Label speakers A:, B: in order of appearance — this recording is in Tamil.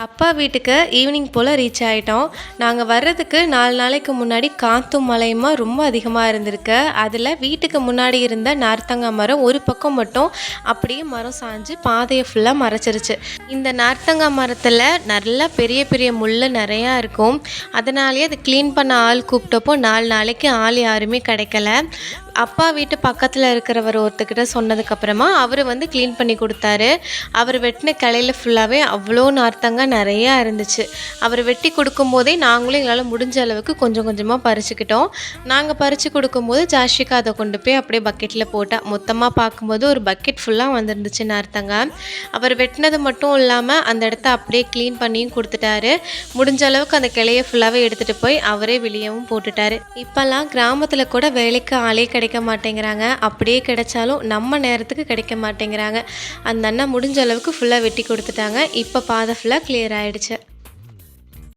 A: அப்பா வீட்டுக்கு ஈவினிங் போல் ரீச் ஆகிட்டோம். நாங்கள் வர்றதுக்கு 4 நாளைக்கு முன்னாடி காற்றும் மழையுமா ரொம்ப அதிகமாக இருந்திருக்கு. அதில் வீட்டுக்கு முன்னாடி இருந்த நார்த்தங்காய் மரம் ஒரு பக்கம் மட்டும் அப்படியே மரம் சாஞ்சு பாதையை ஃபுல்லாக மறைச்சிருச்சு. இந்த நார்த்தங்காய் மரத்தில் நல்லா பெரிய பெரிய முள் நிறையா இருக்கும். அதனாலேயே அதை க்ளீன் பண்ண ஆள் கூப்பிட்டப்போ 4 நாளைக்கு ஆள் யாருமே கிடைக்கல. அப்பா வீட்டு பக்கத்தில் இருக்கிறவர் ஒருத்தக்கிட்ட சொன்னதுக்கப்புறமா அவர் க்ளீன் பண்ணி கொடுத்தாரு. அவர் வெட்டின கிளையில் ஃபுல்லாகவே அவ்வளோ நார்த்தங்காய் நிறையா இருந்துச்சு. அவர் வெட்டி கொடுக்கும்போதே நாங்களும் எங்களால் முடிஞ்ச அளவுக்கு கொஞ்சம் கொஞ்சமாக பறிச்சுக்கிட்டோம். நாங்கள் பறித்து கொடுக்கும்போது ஜாஷிகா அதை கொண்டு போய் அப்படியே பக்கெட்டில் போட்டால் மொத்தமாக பார்க்கும்போது ஒரு பக்கெட் ஃபுல்லாக வந்துருந்துச்சு நார்த்தங்காய். அவர் வெட்டினது மட்டும் இல்லாமல் அந்த இடத்த அப்படியே க்ளீன் பண்ணியும் கொடுத்துட்டாரு. முடிஞ்ச அளவுக்கு அந்த கிளையை ஃபுல்லாகவே எடுத்துகிட்டு போய் அவரே வெளியவும் போட்டுட்டாரு. இப்போல்லாம் கிராமத்தில் கூட வேலைக்கு ஆளே கிடைக்க மாட்டேங்கிறாங்க. அப்படியே கிடைச்சாலும் நம்ம நேரத்துக்கு கிடைக்க மாட்டேங்கிறாங்க. அந்த அண்ணா முடிஞ்ச அளவுக்கு ஃபுல்லாக வெட்டி கொடுத்துட்டாங்க. இப்போ பாதை ஃபுல்லாக கிளியர் ஆகிடுச்சு.